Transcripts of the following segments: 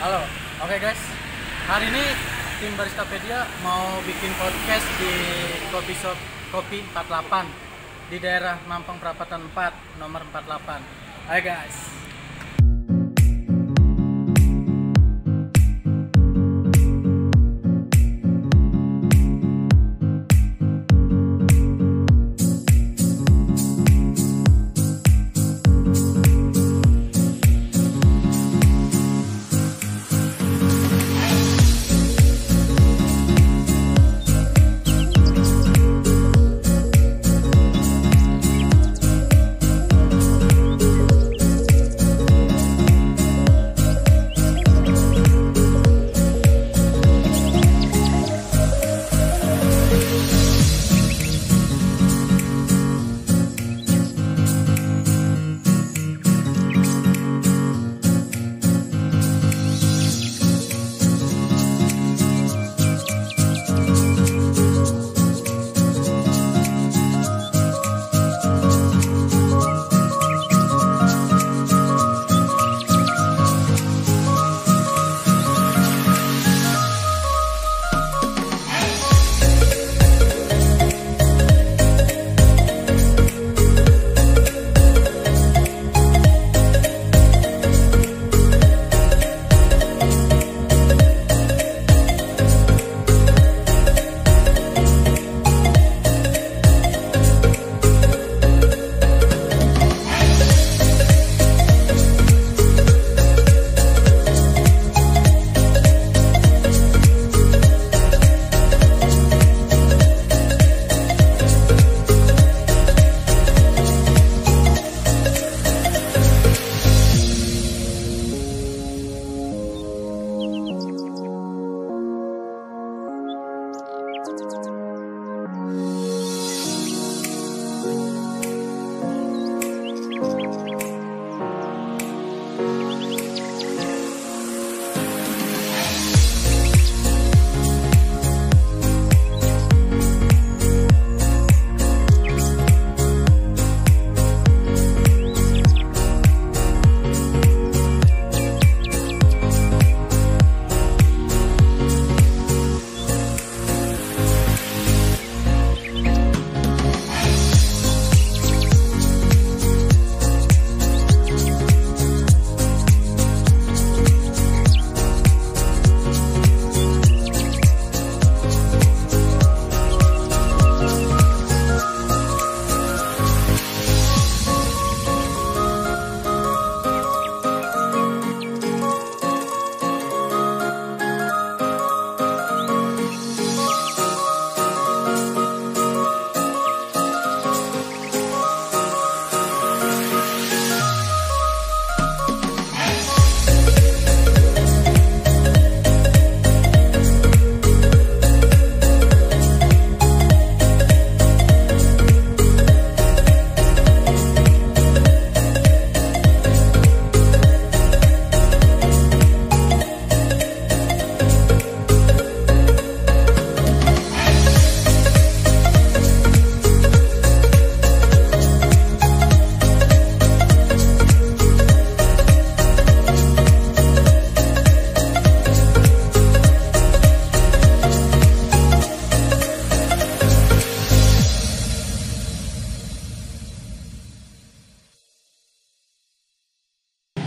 Halo, oke guys. Hari ini tim Baristapedia mau bikin podcast di Coffee Shop Kopi 48 di daerah Mampang Perapatan 4, nomor 48. Hai guys.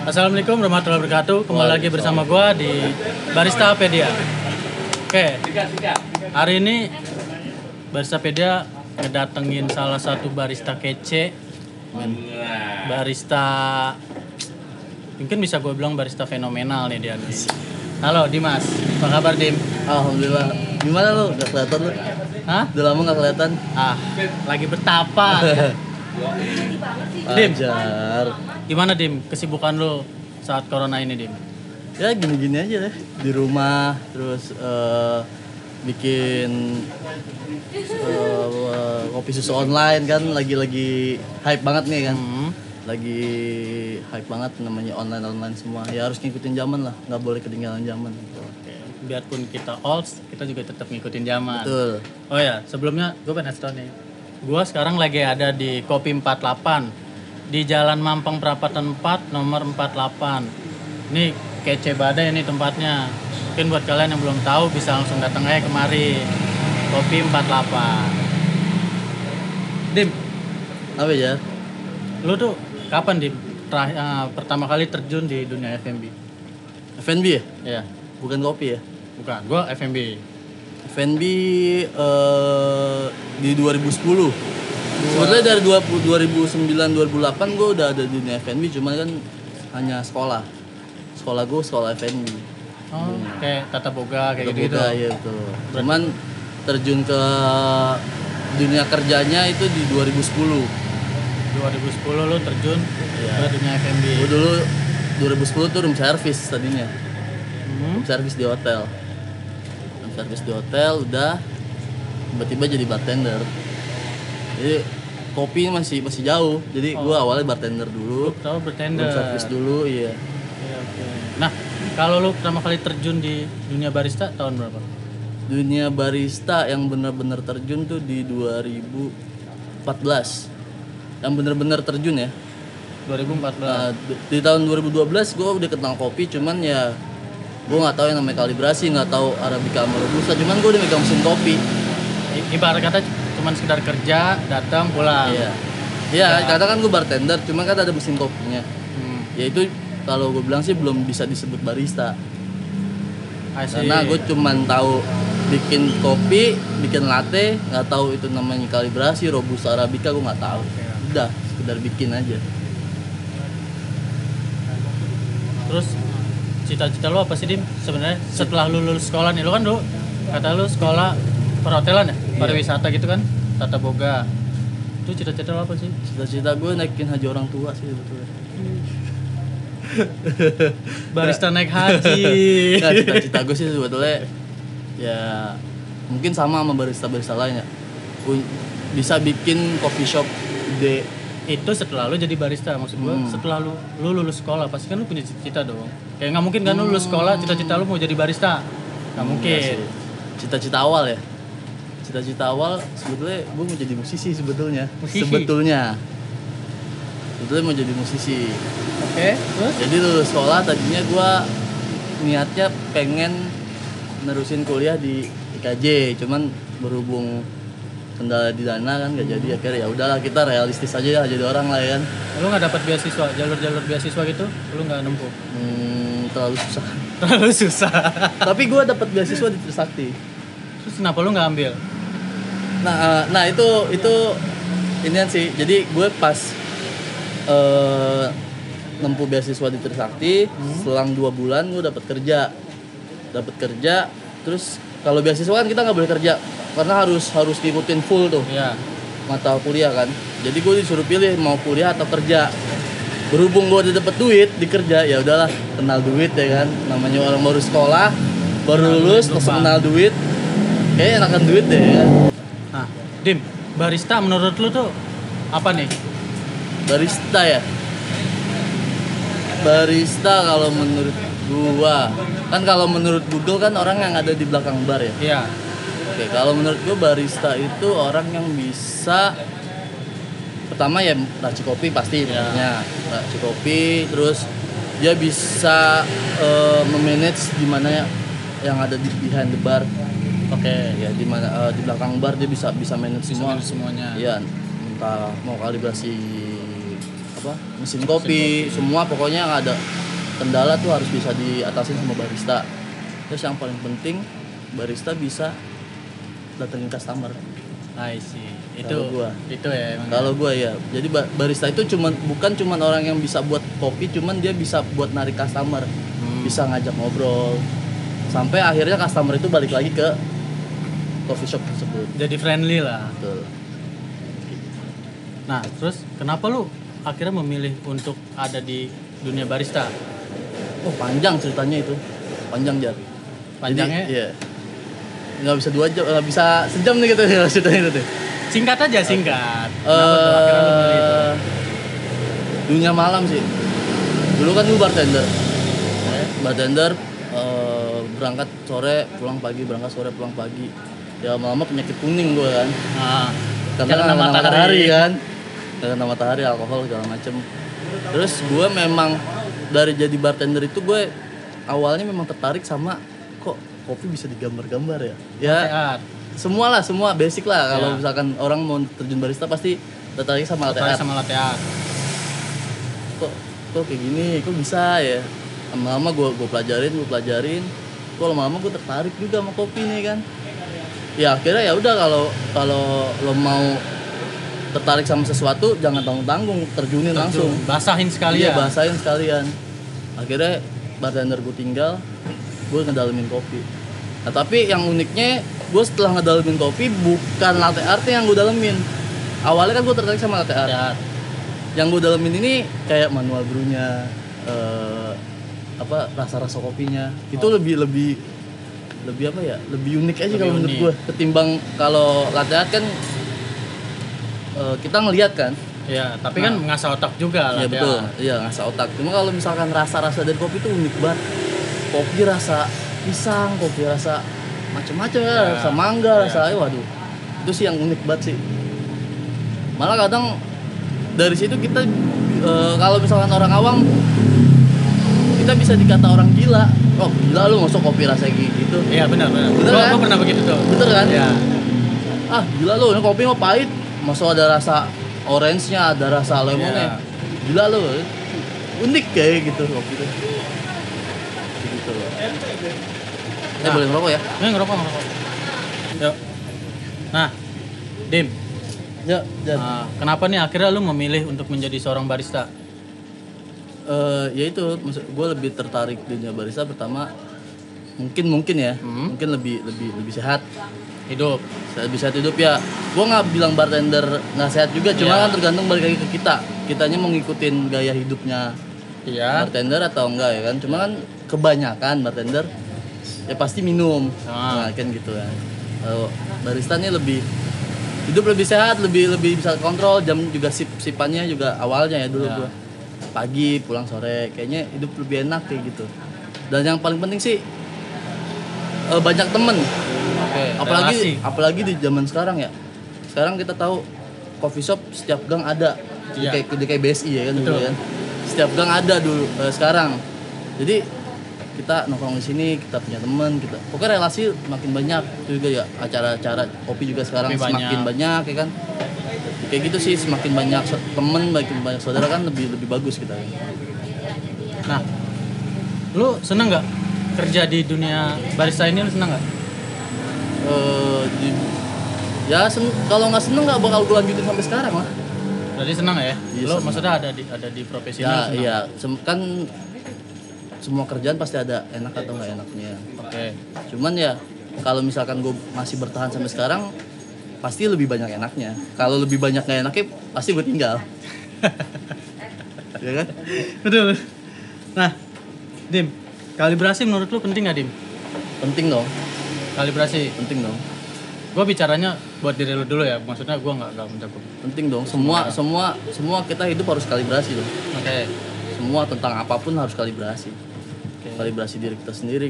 Assalamualaikum warahmatullahi wabarakatuh. Kembali lagi bersama gua di Baristapedia. Oke. Hari ini Baristapedia ngedatengin salah satu barista kece. Barista mungkin bisa gue bilang barista fenomenal nih dia. Halo Dimas, apa kabar Dim? Alhamdulillah. Gimana lu? Gak kelihatan lu? Hah? Udah lama gak kelihatan? Lagi bertapa. Dim, Ajar. gimana Dim kesibukan lu saat corona ini Dim? Ya gini-gini aja deh. Di rumah terus bikin kopi susu online kan lagi hype banget nih kan. Lagi hype banget namanya online semua. Ya harus ngikutin zaman lah, nggak boleh ketinggalan zaman. Oke. Biarpun kita old, kita juga tetap ngikutin zaman. Betul. Oh ya, sebelumnya gue pengen ngasih tau nih. Gue sekarang lagi ada di Kopi 48 di Jalan Mampang Perapatan 4 nomor 48. Nih kece badai ini tempatnya. Mungkin buat kalian yang belum tahu bisa langsung datang aja kemari. Kopi 48. Dim, Apa ya? lu tuh kapan Dim pertama kali terjun di dunia F&B? F&B ya? Iya, Bukan kopi ya? bukan. Gua F&B. F&B di 2010. Sebenarnya dari 2009 2008 gue udah ada di dunia F&B, cuman kan hanya sekolah. Sekolah gue sekolah F&B. Oh, kayak tata boga kayak gitu. Terbuka, ya betul. Cuman terjun ke dunia kerjanya itu di 2010. 2010 lu terjun Iya. ke dunia F&B. Gue dulu 2010 tuh room service tadinya. Hmm. Room service di hotel. Room service di hotel udah tiba-tiba jadi bartender. Jadi kopi masih jauh. Jadi gue awalnya bartender dulu. Tahu bertender. Room service dulu, iya. Oke. Nah, kalau lu pertama kali terjun di dunia barista tahun berapa? Dunia barista yang benar-benar terjun tuh di 2014. Yang benar-benar terjun ya. 2014. Nah, di tahun 2012 gue udah kenal kopi, cuman ya gue nggak tahu yang namanya kalibrasi, nggak tahu arabica sama robusta, cuman gue udah megang mesin kopi. Ibarat kata cuman sekedar kerja, datang, pulang. Iya. Iya, kadang kan gue bartender, cuman kan ada mesin kopinya. Hmm. Ya itu kalau gue bilang sih belum bisa disebut barista. I see. Karena gue cuman tahu bikin kopi, bikin latte, nggak tahu itu namanya kalibrasi, robusta, arabica gue nggak tahu. Udah, sekedar bikin aja. Terus cita-cita lu apa sih Dim? Sebenarnya setelah lu lulus sekolah nih, lu kan dulu kata lu sekolah perhotelan ya, pariwisata gitu kan, tata boga. Itu cita-cita lu apa sih? Cita-cita gue naikin haji orang tua sih sebetulnya. Barista naik haji. Nah, cita-cita gue sih sebetulnya ya mungkin sama barista-barista lain ya. Bisa bikin coffee shop gede. Itu setelah lu jadi barista, maksud gua setelah lu lulus sekolah pasti kan lu punya cita-cita dong. Kayak nggak mungkin kan lu lulus sekolah cita-cita lu mau jadi barista, nggak mungkin. Iya sih. Cita-cita awal ya. Cita-cita awal sebetulnya gue mau jadi musisi sebetulnya. Musisi? Sebetulnya mau jadi musisi. Oke, terus? Jadi lulus sekolah tadinya gue niatnya pengen nerusin kuliah di IKJ, cuman berhubung kendala di dana kan gak jadi, akhirnya ya udahlah kita realistis aja ya jadi orang lah ya kan. Lu nggak dapat beasiswa, jalur beasiswa gitu, lu nggak nempuh. Terlalu susah. Terlalu susah. Tapi gue dapat beasiswa di Trisakti. Terus kenapa lu nggak ambil? Nah itu inian sih. Jadi gue pas nempuh beasiswa di Trisakti, selang 2 bulan gue dapat kerja. Terus kalau beasiswa kan kita nggak boleh kerja karena harus ngikutin full tuh Iya. mata kuliah kan. Jadi gue disuruh pilih mau kuliah atau kerja. Berhubung gue udah dapet duit di kerja, ya udahlah kenal duit ya kan. Namanya orang baru sekolah, baru lulus langsung kenal duit. Kayaknya enakan duit deh ya kan. Nah, Dim, barista menurut lu tuh apa nih? Barista ya. Barista kalau menurut gua, kan kalau menurut Google kan orang yang ada di belakang bar ya. Iya. Oke, kalau menurut gua barista itu orang yang bisa pertama ya raci kopi pasti namanya. Raci kopi, terus dia bisa memanage di mana yang ada di behind the bar. Oke. Ya di mana di belakang bar dia bisa manage semua. Semuanya. Iya, entah mau kalibrasi apa mesin kopi, semua pokoknya yang ada kendala tuh harus bisa diatasin sama barista. Terus yang paling penting barista bisa datengin customer. I see. Kalau gua. Itu ya emang. Kalau gua ya, jadi barista itu bukan cuman orang yang bisa buat kopi, cuman dia bisa buat narik customer, bisa ngajak ngobrol, sampai akhirnya customer itu balik lagi ke coffee shop tersebut. Jadi friendly lah. Betul. Nah, terus kenapa lu akhirnya memilih untuk ada di dunia barista? Oh panjang ceritanya itu, panjang Jar. Panjangnya? Jadi, iya. Nggak bisa 2 jam, nggak bisa sejam nih gitu ya ceritanya itu. Singkat aja, singkat. Kenapa tuh akhirnya lu milih itu? Dunia malam sih. Dulu kan gue bartender. Bartender berangkat sore pulang pagi, berangkat sore pulang pagi. Ya lama-lama penyakit kuning gue kan. Nah, Karena kena kena matahari. matahari kan. Karena matahari, alkohol segala macem. Terus gue memang dari jadi bartender itu gue awalnya memang tertarik sama kok kopi bisa digambar-gambar ya. Ya, Art. semua basic lah. Kalau Ya. misalkan orang mau terjun barista pasti tertarik sama latte Tertarik art. sama latte art. Kok kayak gini, kok bisa ya. Lama-lama gue pelajarin. Kok lama-lama gue tertarik juga sama kopi nih kan. Ya akhirnya ya udah kalau lo mau tertarik sama sesuatu jangan tanggung-tanggung, terjunin langsung. Basahin sekalian. Iya, basahin sekalian. Akhirnya bartender gue tinggal, gue ngedalamin kopi. Nah tapi yang uniknya, gue setelah ngedalamin kopi bukan latte art yang gue dalemin. Awalnya kan gue tertarik sama latte art. Ya. Yang gue dalemin ini kayak manual brew-nya, rasa-rasa kopinya. Itu lebih apa ya? Lebih unik aja Lebih kalau menurut unik. gue. Ketimbang kalau latte art kan kita ngelihat kan. Ya, tapi kan mengasah otak juga Iya latte betul, art. iya ngasah otak. Cuma kalau misalkan rasa-rasa dari kopi itu unik banget. Kopi rasa pisang, kopi rasa macam-macam ya, rasa mangga, rasa waduh. Itu sih yang unik banget sih. Malah kadang dari situ kita kalau misalkan orang awam kita bisa dikata orang gila. Oh gila lu masuk kopi rasa kayak gitu. Iya benar. Bener Gua kan? pernah begitu tuh. Bener kan? Ya. Ah gila lu, ini kopi mah pahit. Masuk ada rasa orange-nya, ada rasa lemonnya. Iya. Gila lu. Unik kayak gitu kopi itu. Gitu loh. Nah. Boleh ngerokok ya? Ngerokok. Yuk. Nah, Dim. Ya, Kenapa nih akhirnya lu memilih untuk menjadi seorang barista? ya itu, gue lebih tertarik di dunia barista pertama mungkin ya, mungkin lebih sehat Hidup. lebih sehat hidup ya. Gue nggak bilang bartender nggak sehat juga, cuma Iya. kan tergantung balik lagi ke kitanya mau ngikutin gaya hidupnya Iya. bartender atau enggak ya kan. Cuma kan kebanyakan bartender ya pasti minum, nah, kan gitu kan. Kalau barista nih hidup lebih sehat, lebih bisa kontrol jam juga sipannya juga awalnya ya dulu Ya. gue pagi pulang sore, kayaknya hidup lebih enak kayak gitu. Dan yang paling penting sih banyak temen. Oke. Apalagi di zaman sekarang ya. Sekarang kita tahu coffee shop setiap gang ada. Iya. Kayak BSI ya kan dulu Betul. kan. Setiap gang ada dulu sekarang. Jadi kita nongkrong di sini, kita punya teman, pokoknya relasi makin banyak. Itu juga ya acara-acara kopi juga sekarang Lebih semakin banyak ya kan. Kayak gitu sih, semakin banyak temen, makin banyak saudara kan lebih bagus kita. Nah, lu seneng nggak kerja di dunia barista ini? Lu seneng nggak? Kalau nggak seneng nggak bakal gue lanjutin sampai sekarang lah. Berarti seneng ya? Iya, Lu seneng. maksudnya ada di profesi ini? Ya lu seneng? iya, kan semua kerjaan pasti ada enak atau nggak enaknya. Oke. Cuman ya kalau misalkan gue masih bertahan sampai sekarang, pasti lebih banyak enaknya. Kalau lebih banyak nggak enaknya, pasti gue tinggal. Ya kan? Betul. Nah, Dim, kalibrasi menurut lu penting nggak, Dim? Penting dong, Kalibrasi. penting dong, Gue bicaranya buat diri lu dulu ya. Maksudnya gue nggak mencakup. penting dong. Semua kita hidup harus kalibrasi dong. Oke. Semua tentang apapun harus kalibrasi. Oke. Kalibrasi diri kita sendiri,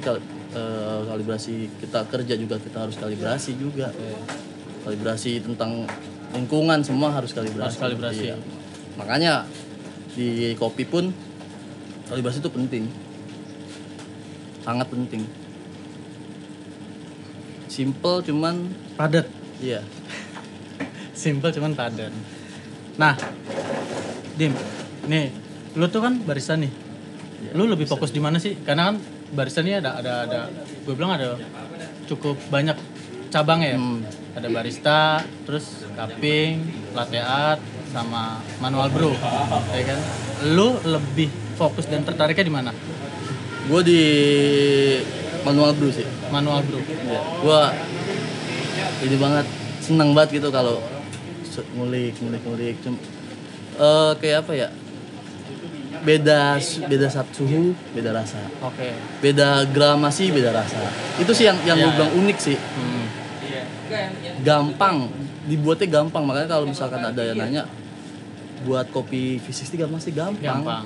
kalibrasi kita kerja juga kita harus kalibrasi juga. Kalibrasi tentang lingkungan semua harus kalibrasi. Harus kalibrasi. Iya. Makanya di kopi pun kalibrasi itu penting, sangat penting. Simple cuman Padat. iya. Simple cuman padat. Nah, Dim, nih, lu tuh kan barista nih. Iya, Lu lebih fokus di mana sih? Karena kan barista nih ada gue bilang ada cukup banyak cabang ya. Ada barista, terus cupping, latte art, sama manual brew, ya kan? Lu lebih fokus dan tertariknya di mana? Gue di manual brew sih. Manual brew. Ya, gue ini banget seneng banget gitu kalau ngulik. Kayak apa ya? Beda suhu, beda rasa. Oke. Beda gramasi, beda rasa. Itu sih yang gue bilang unik sih. Gampang, dibuatnya gampang. Makanya kalau misalkan ada yang nanya buat kopi V60 gampang sih, gampang.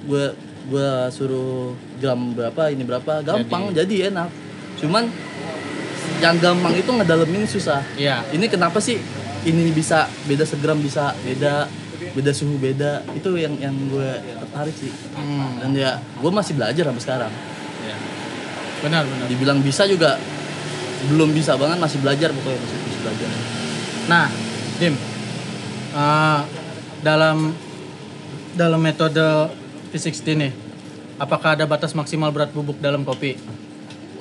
Gue suruh gram berapa, ini berapa, gampang jadi enak. Cuman yang gampang itu ngedalemin susah. Iya. Ini kenapa sih ini bisa beda segram, bisa beda beda suhu beda, itu yang gue tertarik sih. Dan ya gue masih belajar sampai sekarang. Ya. Benar. Dibilang bisa juga belum bisa banget, masih belajar pokoknya, masih belajar. Nah, Dim, dalam metode V60 nih, apakah ada batas maksimal berat bubuk dalam kopi?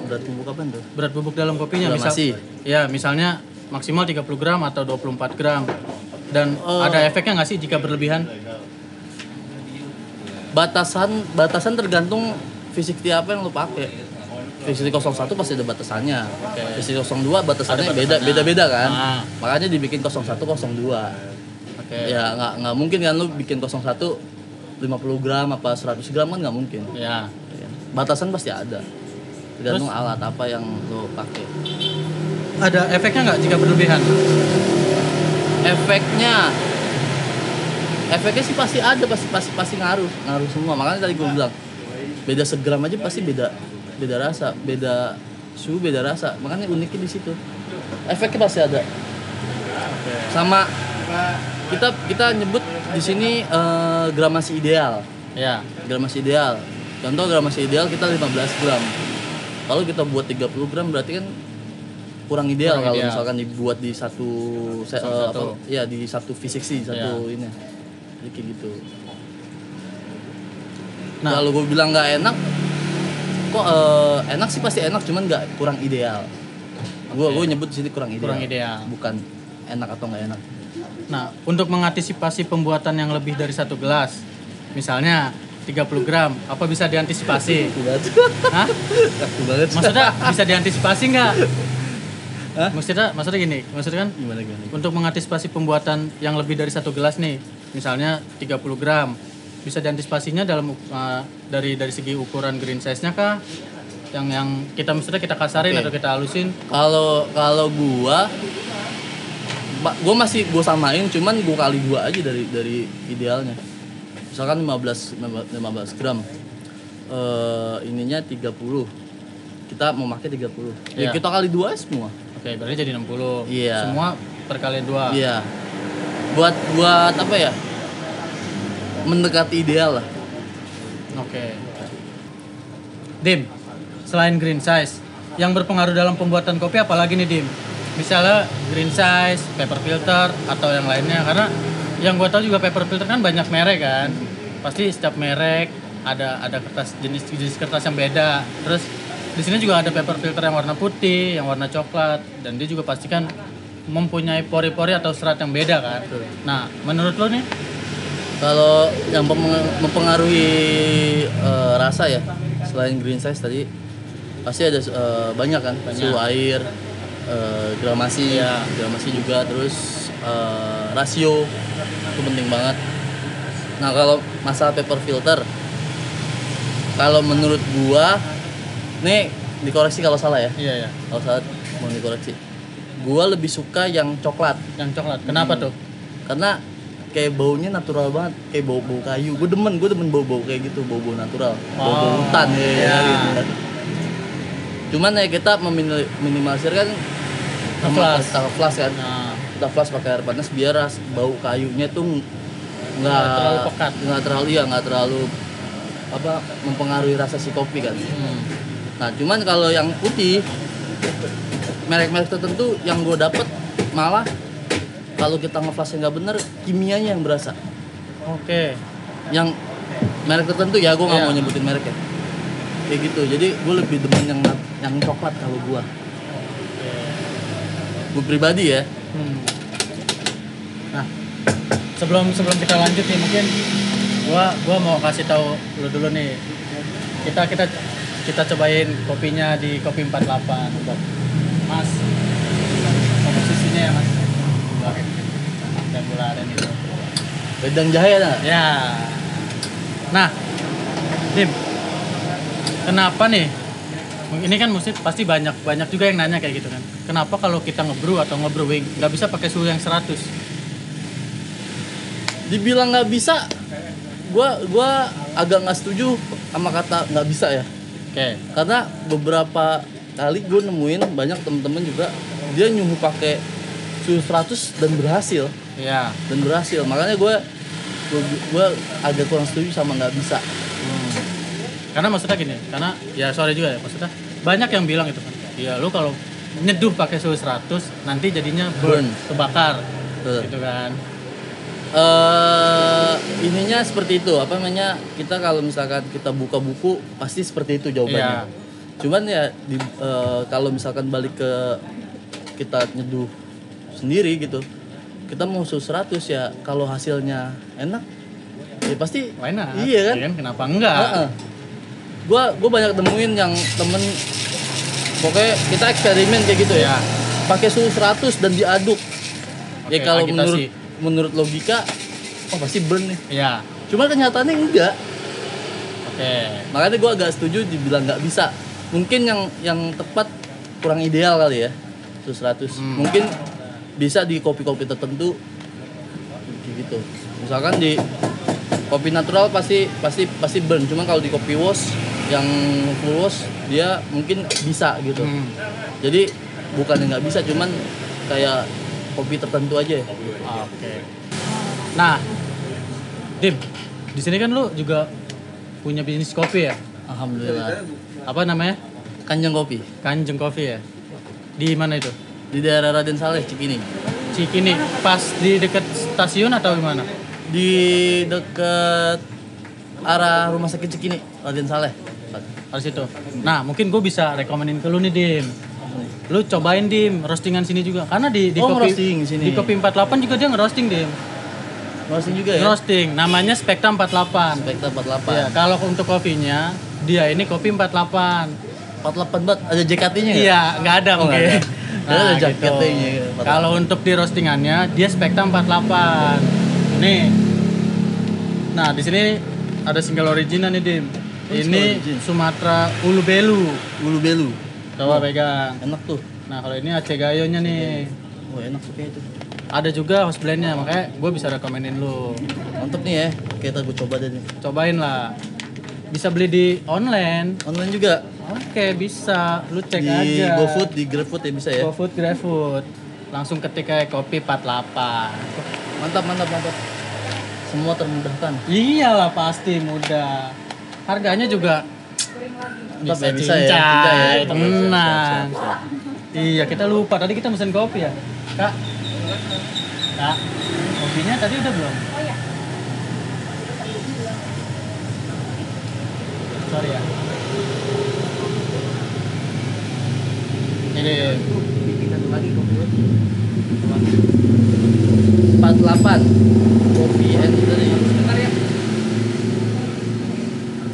Berat bubuk apa tuh? Berat bubuk dalam kopinya Masih. Ya, misalnya maksimal 30 gram atau 24 gram. Dan ada efeknya nggak sih jika berlebihan? Batasan tergantung V60 apa yang lo pakai. V60 01 pasti ada batasannya. V60 02 batasannya beda-beda kan. Makanya dibikin 01 02. Ya nggak mungkin kan lu bikin 01 50 gram apa 100 gram kan nggak mungkin. Ya. Batasan pasti ada. Tergantung alat apa yang lo pakai. Ada efeknya nggak jika berlebihan? Efeknya sih pasti ada, pasti ngaruh semua. Makanya tadi gue bilang beda segram aja pasti beda rasa, beda suhu, beda rasa. Makanya uniknya di situ. Efeknya pasti ada. Sama kita nyebut di sini gramasi ideal. Ya. Gramasi ideal. Contoh gramasi ideal kita 15 gram. Kalau kita buat 30 gram berarti kan kurang ideal kalau misalkan dibuat di satu di satu V60 ini. Jadi kayak gitu. Nah, kalau gue bilang nggak enak, kok enak sih pasti enak, cuman nggak kurang ideal. Gue nyebut di sini kurang ideal. Bukan enak atau nggak enak. Nah, untuk mengantisipasi pembuatan yang lebih dari 1 gelas, misalnya 30 gram, apa bisa diantisipasi? Hah? Maksudnya bisa diantisipasi nggak? Maksudnya gini, maksudnya kan gimana? Untuk mengantisipasi pembuatan yang lebih dari 1 gelas nih, misalnya 30 gram, bisa diantisipasinya dalam dari segi ukuran grain size-nya kah? Yang kita kasarin atau kita halusin? Kalau gua masih samain, cuman gua kali 2 aja dari idealnya. Misalkan 15 gram. Ininya 30. Kita mau pakai 30. Ya kita kali 2 semua. Oke, berarti jadi 60. Iya. Semua perkalian 2. Iya. Buat apa ya? Mendekati ideal lah. Oke. Dim, selain green size, yang berpengaruh dalam pembuatan kopi apalagi nih Dim? Misalnya green size, paper filter, atau yang lainnya. Karena yang gue tahu juga paper filter kan banyak merek kan. Pasti setiap merek ada kertas jenis kertas yang beda. Terus di sini juga ada paper filter yang warna putih, yang warna coklat, dan dia juga pasti kan mempunyai pori-pori atau serat yang beda kan. Nah, menurut lo nih? Kalau yang mempengaruhi rasa ya, selain green size tadi pasti ada banyak kan, suhu air, gramasi juga, terus rasio itu penting banget. Nah kalau masalah paper filter, kalau menurut gua, nih dikoreksi kalau salah ya. Iya. Kalau salah mau dikoreksi. Gua lebih suka yang coklat. Yang coklat. Kenapa tuh? Karena kayak baunya natural banget, kayak bau kayu. Gue demen bau kayak gitu, bau natural, bau hutan ya. Gitu. Cuman ya kita meminimalisir kan kita flash kan. Kita flash pakai air panas biar bau kayunya tuh nggak terlalu pekat, nggak terlalu mempengaruhi rasa si kopi kan. Nah cuman kalau yang putih, merek-merek tertentu yang gue dapet malah kalau kita ngeflashnya nggak bener, kimianya yang berasa. Oke. Yang merek tertentu ya, gue nggak mau nyebutin merek ya. Kayak gitu. Jadi gue lebih demen yang coklat kalau gue. Gue pribadi ya. Nah, sebelum kita lanjut nih, mungkin gua mau kasih tahu lu dulu nih. Kita cobain kopinya di Kopi 48. Mas, komposisinya ya Mas. Dan gula aren itu. Wedang jahe ada? Ya. Nah, Dim, kenapa nih? Ini kan pasti banyak juga yang nanya kayak gitu kan. Kenapa kalau kita ngebrew atau ngebrewing nggak bisa pakai suhu yang 100? Dibilang nggak bisa, gua agak nggak setuju sama kata nggak bisa ya. Oke. Karena beberapa kali gue nemuin banyak temen-temen juga dia nyuhu pakai suhu 100 dan berhasil. Iya. Dan berhasil. Makanya gue gue agak kurang setuju sama nggak bisa. Karena maksudnya gini, karena ya sorry juga ya, maksudnya banyak yang bilang itu kan, ya lu kalau nyeduh pakai suhu 100 nanti jadinya burn, kebakar, gitu kan. Ininya seperti itu, apa namanya, kita kalau misalkan kita buka buku pasti seperti itu jawabannya. Cuman ya kalau misalkan balik ke kita nyeduh sendiri gitu, kita mau suhu 100 ya, kalau hasilnya enak ya pasti enak. Iya kan? Kenapa enggak? Gue banyak temuin yang temen, pokoknya kita eksperimen kayak gitu ya, pakai suhu 100 dan diaduk. Ya kalau menurut logika, oh pasti burn nih. Iya. Cuma kenyataannya enggak. Makanya gue agak setuju dibilang nggak bisa. Mungkin yang tepat kurang ideal kali ya, suhu 100. Mungkin bisa di kopi-kopi tertentu gitu. Misalkan di kopi natural pasti burn. Cuma kalau di kopi wash yang full wash dia mungkin bisa gitu. Jadi bukannya nggak bisa, cuman kayak kopi tertentu aja. Nah, Dim, di sini kan lu juga punya bisnis kopi ya? Alhamdulillah. Apa namanya? Kanjeng Kopi. Kanjeng Kopi ya. Di mana itu? Di daerah Raden Saleh, Cikini. Cikini, pas di dekat stasiun atau gimana? Di dekat arah rumah sakit Cikini, Raden Saleh. Harus itu. Nah, mungkin gue bisa rekomenin ke lu nih, Dim. Lu cobain, Dim, roastingan sini juga. Karena di kopi sini. Di Kopi 48 juga dia ngerosting, Dim. Roasting juga ya? Roasting, namanya Spekta 48. Spekta 48. Ya, kalau untuk kopinya, dia ini Kopi 48. 48 banget, ada JKT-nya nggak? Iya, nggak ada mungkin. Ada Nah, JKT-nya. Gitu. Kalau untuk di roastingannya, dia Spekta 48. Nih. Nah, di sini ada single original nih, Dim. Ini Sumatera Ulu Belu. Ulu Belu. Coba pegang. Enak tuh. Nah, kalau ini Aceh Gayonya nih. Oh, enak tuh kayak itu. Ada juga house blendnya, makanya gue bisa rekomenin lu. Mantep nih ya. Kita gue coba deh nih. Cobain lah. Bisa beli di online. Online juga. Oke, bisa. Lu cek di aja. Di GoFood, di GrabFood ya bisa ya. GoFood, GrabFood. Langsung ketik kayak Kopi 48. Mantap. Semua termudahkan. Iyalah pasti mudah. Harganya juga bisa ya. Tenang. Iya, kita lupa tadi kita mesen kopi ya. Kak, kopinya tadi udah belum? Oh iya. Sorry ya. Ini satu lagi kopi 48 kopi and tadi. Sebentar ya.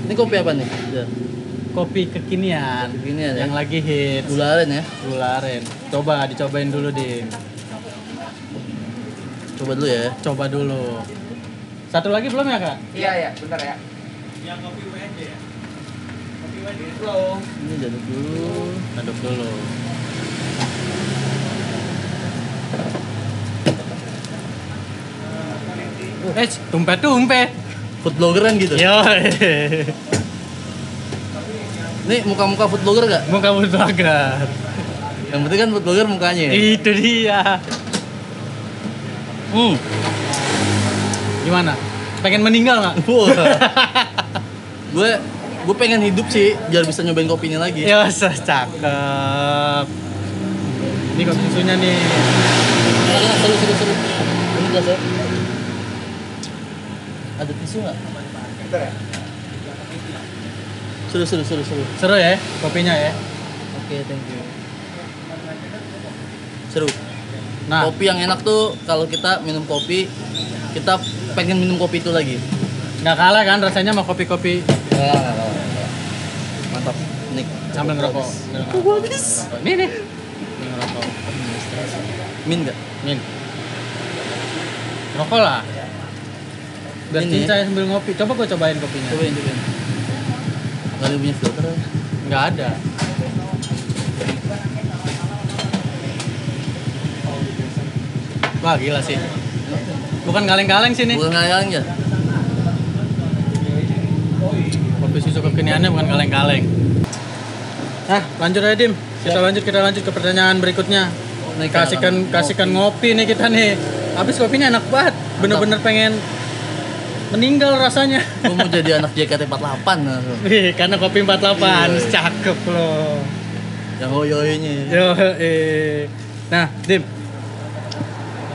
Ini kopi apa nih? kopi kekinian ya? Yang lagi hits. Gula aren ya? Gula aren. Coba dicobain dulu, Dim. Coba dulu ya. Coba dulu. Satu lagi belum ya, Kak? Iya, bentar ya. Yang kopi WNJ ya? Kopi WNJ belum. Ini aduk dulu. Aduk dulu. Tumpe. Food bloggeran gitu? Yo. Ini muka-muka food blogger gak? Muka food blogger. Yang penting kan food blogger mukanya ya? Itu dia. Gimana? Pengen meninggal gak? Gue pengen hidup sih, biar bisa nyobain kopinya lagi. Ya, cakep. Ini kopi susunya nih. Seru. Ini gelas ya. Ada tisu nggak? Bentar ya. Seru. Seru ya kopinya ya. Oke, thank you. Seru. Nah, kopi yang enak tuh kalau kita minum kopi, kita pengen minum kopi itu lagi. Nggak kalah kan rasanya sama kopi-kopi. Nggak kalah. Mantap. Nik. Sambil ngerokok. Habis. Nih. Ngerokok. Min nggak? Min. Rokok lah. Biar cincay sambil ngopi. Coba gue cobain kopinya. Cobain. Nggak ada punya filter? Nggak ada. Wah, gila sih. Bukan kaleng-kaleng sih nih. Bukan kaleng-kaleng ya? Kopi susu kekiniannya bukan kaleng-kaleng. Nah, lanjut aja, Dim. Kita lanjut ke pertanyaan berikutnya. Kasihkan ngopi nih kita nih. Habis kopinya enak banget. Bener-bener pengen meninggal rasanya. Gue mau jadi anak JKT48 langsung. Wih, karena kopi 48, Iya. cakep loh. Yang hoyoynya. Yo, Nah, Dim,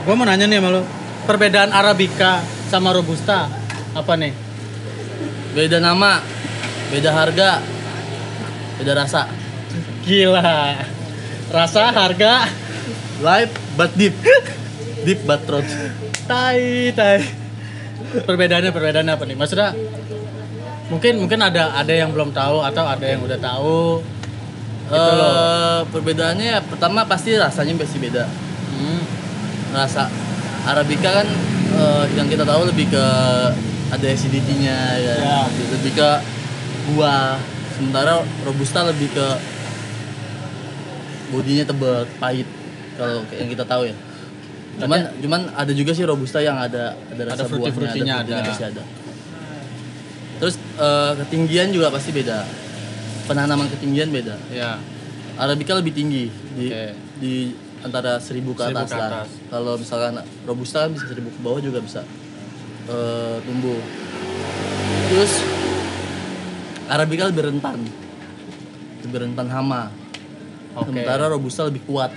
gua mau nanya nih sama lu, perbedaan Arabica sama Robusta apa nih? Beda nama, beda harga, beda rasa. Gila, rasa, harga, Light but deep. Deep but throat. tai. Perbedaannya apa nih? Maksudnya mungkin ada yang belum tahu atau ada yang udah tahu. Gitu loh. Perbedaannya ya, pertama pasti rasanya pasti beda. Rasa Arabica kan yang kita tahu lebih ke ada acidity-nya ya. Lebih ke buah. Sementara Robusta lebih ke bodinya tebal, pahit kalau yang kita tahu ya. Cuman ada juga sih Robusta yang ada rasa buahnya, fruity-fruitinya ada. pasti ada. Terus ketinggian juga pasti beda. Penanaman ketinggian beda. Ya. Arabica lebih tinggi Oke. di antara 1000 ke 1000 atas ke lah. atas. Kalau misalkan Robusta kan bisa 1000 ke bawah juga bisa tumbuh. Terus Arabica lebih rentan hama. Oke. Sementara Robusta lebih kuat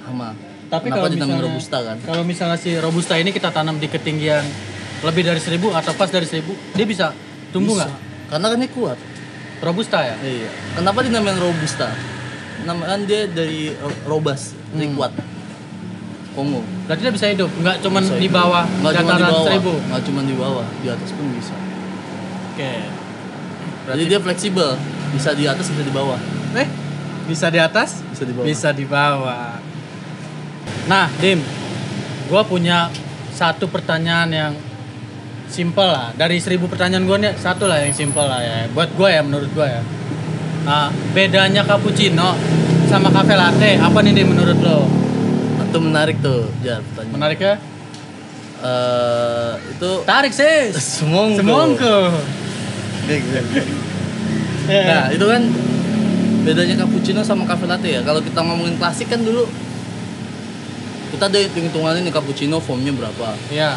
hama. Tapi Kenapa kalau dinamain misalnya Robusta kan? Kalau misalnya si Robusta ini kita tanam di ketinggian lebih dari 1000 atau pas dari 1000, dia bisa tumbuh Bisa. nggak? Karena kan dia kuat. Robusta ya? Iya. Kenapa dinamain Robusta? Namanya dia dari robust, dari kuat. Kongo. Berarti dia bisa hidup, nggak cuman Bisa di hidup. bawah Nggak cuma di dataran bawah, 1000. nggak cuma di bawah, di atas pun bisa. Oke. Jadi dia fleksibel, bisa di atas bisa di bawah. Bisa di atas? Bisa di bawah. Bisa di bawah. Nah, Dim, gua punya satu pertanyaan yang simpel lah. Dari 1000 pertanyaan gua nih, satu lah yang simpel lah ya. Buat gua ya, menurut gua ya. Bedanya cappuccino sama cafe latte apa nih Dim menurut lo? Itu menarik tuh, Jar, pertanyaan. Menariknya? Itu Tarik sis. Semongko. Nah, itu kan bedanya cappuccino sama cafe latte ya. Kalau kita ngomongin klasik kan dulu kita ada hitung-hitungannya nih, cappuccino foamnya berapa, Iya.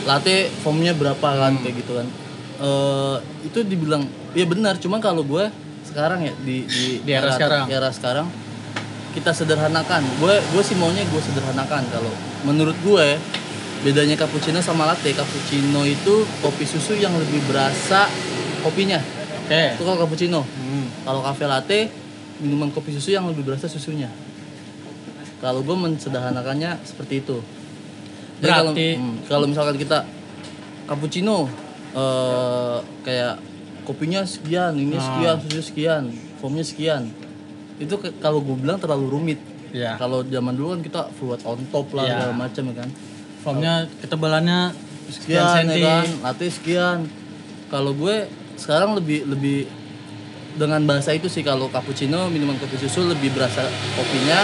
latte foamnya berapa kan, kayak gitu kan. Itu dibilang ya benar, cuman kalau gue sekarang ya di era sekarang kita sederhanakan. Gue sih maunya gue sederhanakan. Kalau menurut gue bedanya cappuccino sama latte, cappuccino itu kopi susu yang lebih berasa kopinya. Oke. Itu kalau cappuccino. Kalau cafe latte minuman kopi susu yang lebih berasa susunya. Kalau gue mensederhanakannya seperti itu. Jadi Berarti kalau misalkan kita cappuccino kayak kopinya sekian, ini sekian, susu sekian, foamnya sekian. Itu kalau gue bilang terlalu rumit. Iya. Kalau zaman dulu kan kita buat on top lah Iya. segala macam ya kan. Foamnya ketebalannya sekian Sekian senti. ya kan, latte sekian. Kalau gue sekarang lebih dengan bahasa itu sih. Kalau cappuccino minuman kopi susu lebih berasa kopinya,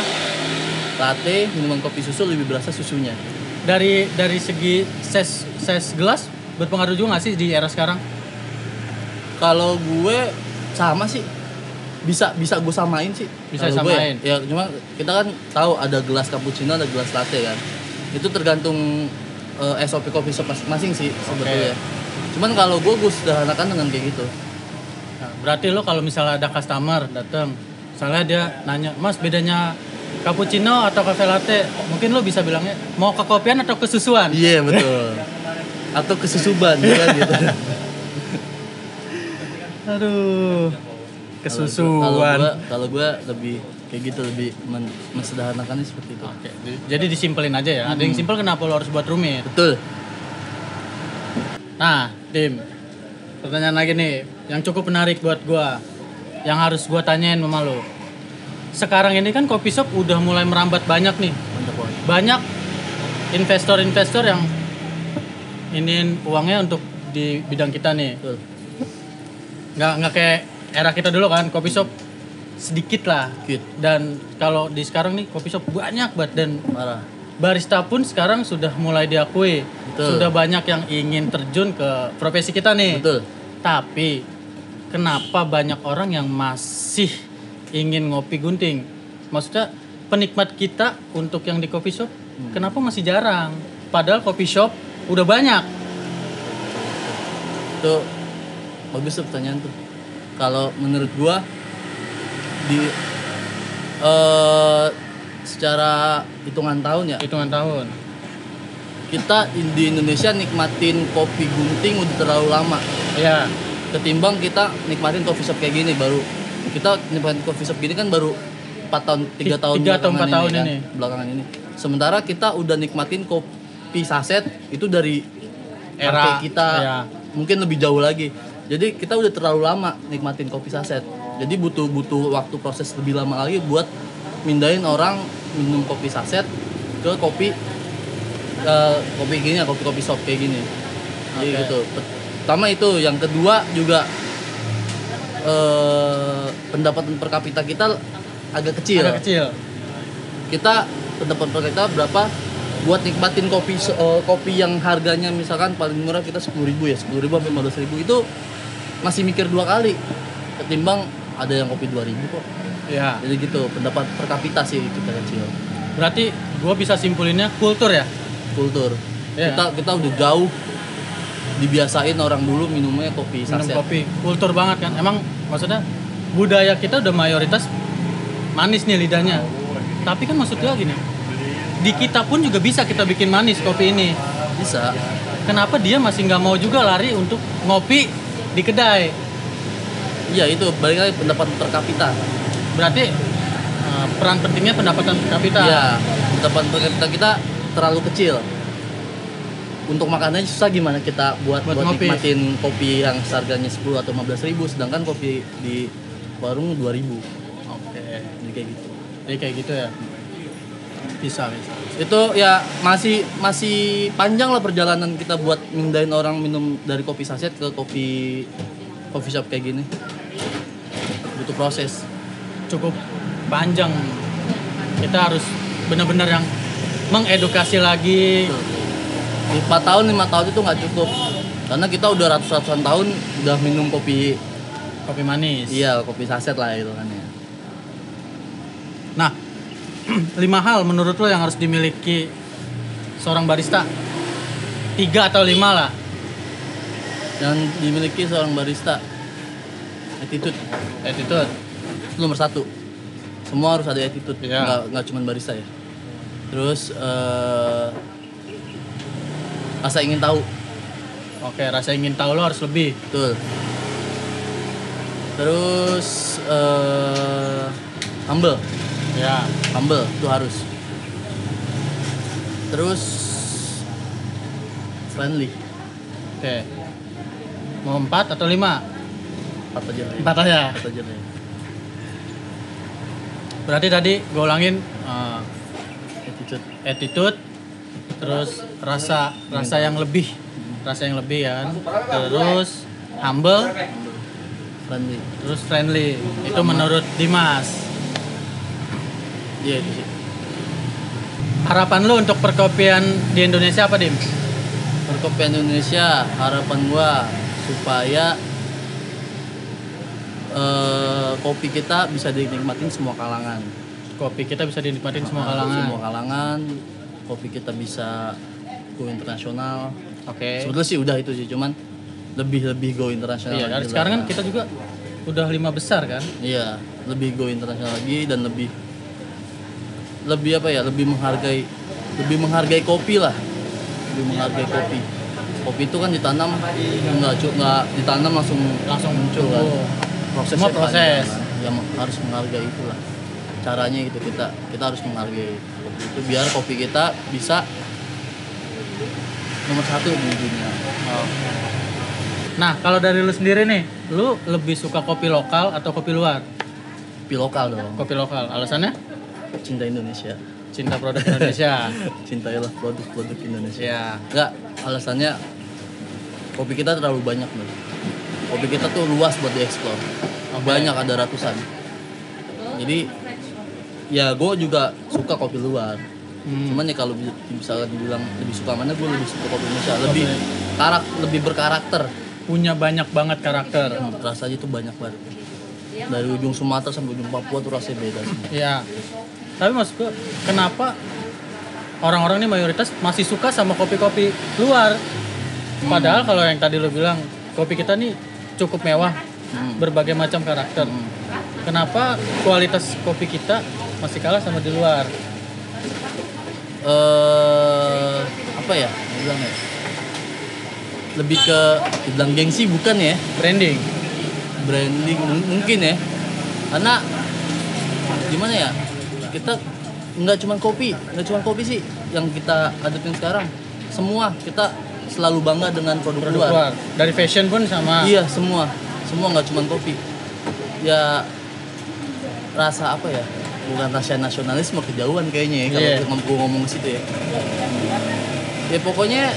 latte minuman kopi susu lebih berasa susunya. Dari segi size gelas berpengaruh juga nggak sih di era sekarang? Kalau gue sama sih, bisa gue samain sih. Bisa Kalau gue samain. ya cuma kita kan tahu ada gelas cappuccino, ada gelas latte kan. Itu tergantung SOP kopi shop masing-masing sih sebetulnya. Cuman kalau gue sederhanakan dengan kayak gitu. Nah, berarti lo kalau misalnya ada customer datang, misalnya dia nanya, Mas bedanya cappuccino atau cafe latte, mungkin lo bisa bilangnya mau kekopian atau kesusuan? Iya betul. Atau kesusuban ya kan gitu. Aduh, kesusuan. Kalau gue lebih kayak gitu, lebih mensederhanakannya seperti itu. Oke, jadi disimpelin aja ya. Ada yang simpel, kenapa lo harus buat rumit? Betul. Nah, Dim, pertanyaan lagi nih yang cukup menarik buat gua, yang harus gua tanyain sama lo. Sekarang ini kan kopi shop udah mulai merambat banyak nih. Mantap banget. Banyak investor-investor yang ingin uangnya untuk di bidang kita nih. Betul. Nggak kayak era kita dulu kan, kopi shop sedikit lah. Sedikit. Dan kalau di sekarang nih kopi shop banyak banget, dan Marah. barista pun sekarang sudah mulai diakui. Betul. Sudah banyak yang ingin terjun ke profesi kita nih. Betul. Tapi kenapa banyak orang yang masih ingin ngopi gunting? Maksudnya penikmat kita untuk yang di coffee shop kenapa masih jarang? Padahal coffee shop udah banyak. Itu bagus tuh pertanyaan tuh. Kalau menurut gua di secara hitungan tahun ya, Hitungan tahun. kita di Indonesia nikmatin kopi gunting udah terlalu lama. Iya. Ketimbang kita nikmatin coffee shop kayak gini, baru kita nikmatin coffee shop gini kan baru 4 tahun 3 tahun 3 atau 4 tahun ini. Belakangan ini. Sementara kita udah nikmatin kopi saset itu dari Era kakek kita, iya. mungkin lebih jauh lagi. Jadi kita udah terlalu lama nikmatin kopi saset. Jadi butuh waktu proses lebih lama lagi buat mindahin orang minum kopi saset ke kopi gini ya, kopi shop kayak gini. Jadi Oke. gitu. Pertama itu, yang kedua juga pendapatan per kapita kita agak kecil. Agak kecil. Kita pendapatan per kapita berapa buat nikmatin kopi yang harganya misalkan paling murah kita 10.000 ya, 10.000 sampai 15.000 itu masih mikir 2 kali ketimbang ada yang kopi 2.000 kok. Iya. Jadi gitu, pendapat per kapita sih kita kecil. Berarti gua bisa simpulinnya kultur ya? Kultur. Iya. Kita udah jauh dibiasain orang dulu minumnya kopi Minum saset. kopi. Kultur banget kan. Emang maksudnya budaya kita udah mayoritas manis nih lidahnya. Tapi kan maksudnya gini, di kita pun juga bisa kita bikin manis kopi ini. Bisa. Kenapa dia masih nggak mau juga lari untuk ngopi di kedai? Iya, itu balik lagi pendapatan per kapita. Berarti peran pentingnya pendapatan per kapita. Iya, pendapatan per kapita kita terlalu kecil. Untuk makanannya susah, gimana kita buat ngopi. nikmatin kopi yang harganya 10 atau 15.000, sedangkan kopi di warung 2.000. Oke. Jadi kayak gitu. Jadi kayak gitu ya. Bisa. Itu ya masih panjang lah perjalanan kita buat mindahin orang minum dari kopi saset ke coffee shop kayak gini. Butuh proses. Cukup panjang. Kita harus benar-benar yang mengedukasi lagi. Di 4 tahun 5 tahun itu nggak cukup, karena kita udah ratusan tahun udah minum kopi. Kopi manis. Iya, kopi saset lah itu kan ya. Nah, 5 hal menurut lo yang harus dimiliki seorang barista? 3 atau 5 lah. Yang dimiliki seorang barista, attitude Attitude. itu nomor 1. Semua harus ada attitude, Iya. nggak cuma barista ya. Terus rasa ingin tahu. Oke, rasa ingin tahu lo harus lebih. Betul. Terus humble itu harus. Terus friendly. Oke. Mau 4 atau 5? 4 aja lah. 4 aja. 4 aja lah ya. Berarti tadi gue ulangin Attitude. attitude, terus rasa yang lebih, ya. Terus humble, Friendly. terus friendly. Itu menurut Dimas. Iya itu sih. Harapan lu untuk perkopian di Indonesia apa, Dim? Perkopian Indonesia, harapan gua supaya kopi kita bisa dinikmatin semua kalangan. Kopi kita bisa dinikmatin semua kalangan. Semua kalangan. Kopi kita bisa go internasional. Oke. Sebetulnya sih udah itu sih, cuman lebih go internasional. Iya, dari lagi sekarang lah. kan kita juga udah 5 besar kan? Iya, lebih go internasional lagi dan lebih apa ya? Lebih menghargai kopi lah. Lebih menghargai kopi. Kopi itu kan ditanam nggak ditanam langsung muncul kan. Semua proses. Ya harus menghargai itulah. Caranya itu kita harus menghargai kopi itu biar kopi kita bisa nomor 1 di dunia. Oh. Nah, kalau dari lu sendiri nih, lu lebih suka kopi lokal atau kopi luar? Kopi lokal dong. Kopi lokal. Alasannya? Cinta Indonesia. Cinta produk Indonesia. Cintailah produk Indonesia. Iya. Enggak, alasannya kopi kita terlalu banyak loh. Kopi kita tuh luas buat dieksplor. Oke. Banyak, ada ratusan. Jadi ya gue juga suka kopi luar. Cuman ya kalau misalnya dibilang lebih suka mana, gue lebih suka kopi Indonesia. Lebih berkarakter. Punya banyak banget karakter. Rasanya tuh banyak banget. Dari ujung Sumatera sampai ujung Papua tuh rasanya beda semua. Iya. Tapi maksudku, kenapa orang-orang ini mayoritas masih suka sama kopi-kopi luar? Padahal kalau yang tadi lu bilang kopi kita nih cukup mewah, berbagai macam karakter. Kenapa kualitas kopi kita masih kalah sama di luar? Apa ya bilangnya? Lebih ke bilang gengsi bukan ya? Branding Mungkin ya. Karena gimana ya? Kita nggak cuma kopi sih yang kita hadapin sekarang. Semua kita selalu bangga dengan produk luar. Dari fashion pun sama. Iya, semua nggak cuma kopi. Ya rasa apa ya? Bukan rasa nasionalisme, kejauhan kayaknya ya kalau ngomong ke situ ya. Ya pokoknya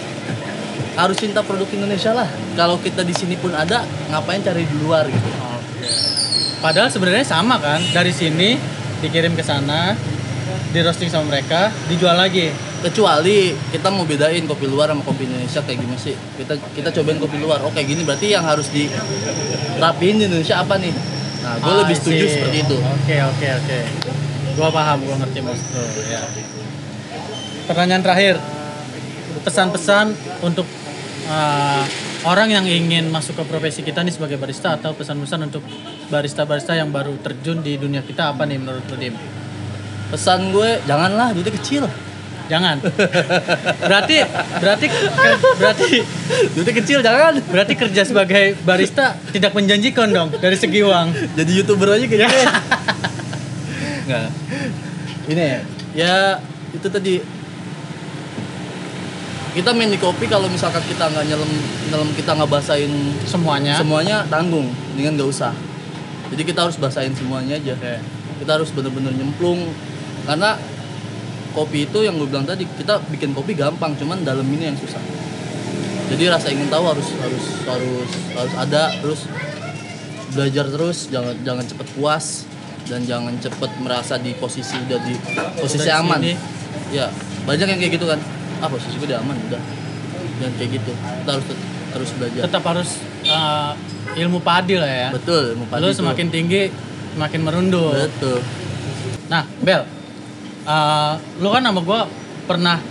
harus cinta produk Indonesia lah. Kalau kita di sini pun ada, ngapain cari di luar gitu. Padahal sebenarnya sama kan, dari sini dikirim ke sana, di roasting sama mereka, dijual lagi. Kecuali kita mau bedain kopi luar sama kopi Indonesia kayak gimana sih? Kita cobain kopi luar. Oh kayak gini berarti yang harus dirapiin di Indonesia apa nih? Nah, gue lebih setuju seperti itu. Oke. Gue paham, gue ngerti maksud lo. Ya. Pertanyaan terakhir, pesan-pesan untuk orang yang ingin masuk ke profesi kita nih sebagai barista, atau pesan-pesan untuk barista-barista yang baru terjun di dunia kita apa nih menurut lo, Dim? Pesan gue, janganlah, duitnya kecil. Jangan. Berarti duitnya kecil, jangan. Berarti kerja sebagai barista tidak menjanjikan dong dari segi uang. Jadi YouTuber aja kayak gitu. Enggak. Ini ya itu tadi. Kita main di kopi kalau misalkan kita nggak nyelam kita nggak basahin semuanya tanggung, dengan nggak usah. Jadi kita harus basahin semuanya aja. Okay. Kita harus benar-benar nyemplung, karena kopi itu yang gue bilang tadi, kita bikin kopi gampang, cuman dalam ini yang susah. Jadi rasa ingin tahu harus ada, terus belajar terus, jangan cepet puas dan jangan cepet merasa di posisi aman. Ya banyak yang kayak gitu kan. Posisi gue udah aman, udah jangan kayak gitu. Kita harus belajar. Tetap harus ilmu padi lah ya. Betul, ilmu padi. Lu semakin tinggi semakin merunduk. Betul. Nah, Bel, lu kan sama gue pernah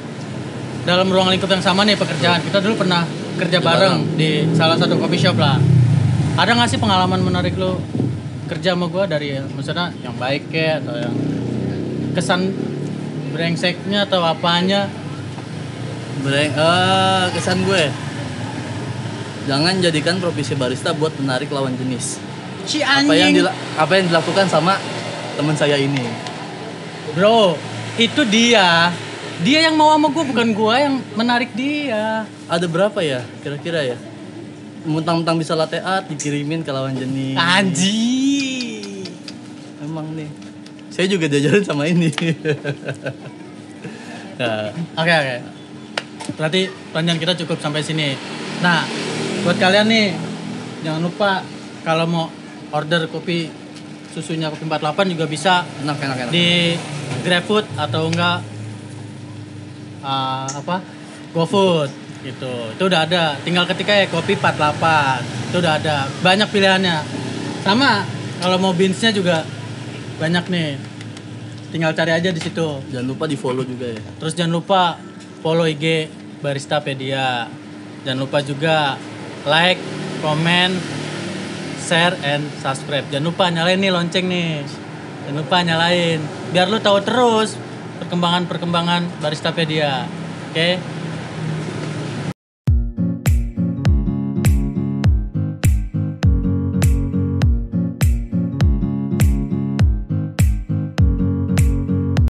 dalam ruang lingkup yang sama nih pekerjaan. Kita dulu pernah kerja bareng di salah satu coffee shop lah. Ada nggak sih pengalaman menarik lu kerja sama gue, dari misalnya yang baik ya, atau yang kesan brengseknya atau apanya? Kesan gue, jangan jadikan profesi barista buat menarik lawan jenis. Si anjing. Apa yang dilakukan sama teman saya ini, bro, itu dia yang mau sama gue, bukan gue yang menarik dia. Ada berapa ya kira-kira ya? Mentang-mentang bisa latte art dikirimin ke lawan jenis. Anjing. Emang nih, saya juga diajarin sama ini. Oke. Berarti pertanyaan kita cukup sampai sini. Nah, buat kalian nih, jangan lupa kalau mau order kopi susunya Kopi 48 juga bisa enak. Di GrabFood atau enggak GoFood gitu. Itu udah ada. Tinggal ketik ya Kopi 48. Itu udah ada. Banyak pilihannya. Sama kalau mau beansnya juga banyak nih. Tinggal cari aja di situ. Jangan lupa di-follow juga ya. Terus jangan lupa follow IG Baristapedia. Jangan lupa juga like, comment, share, and subscribe. Jangan lupa nyalain nih lonceng nih. Jangan lupa nyalain biar lu tahu terus perkembangan Baristapedia. Oke?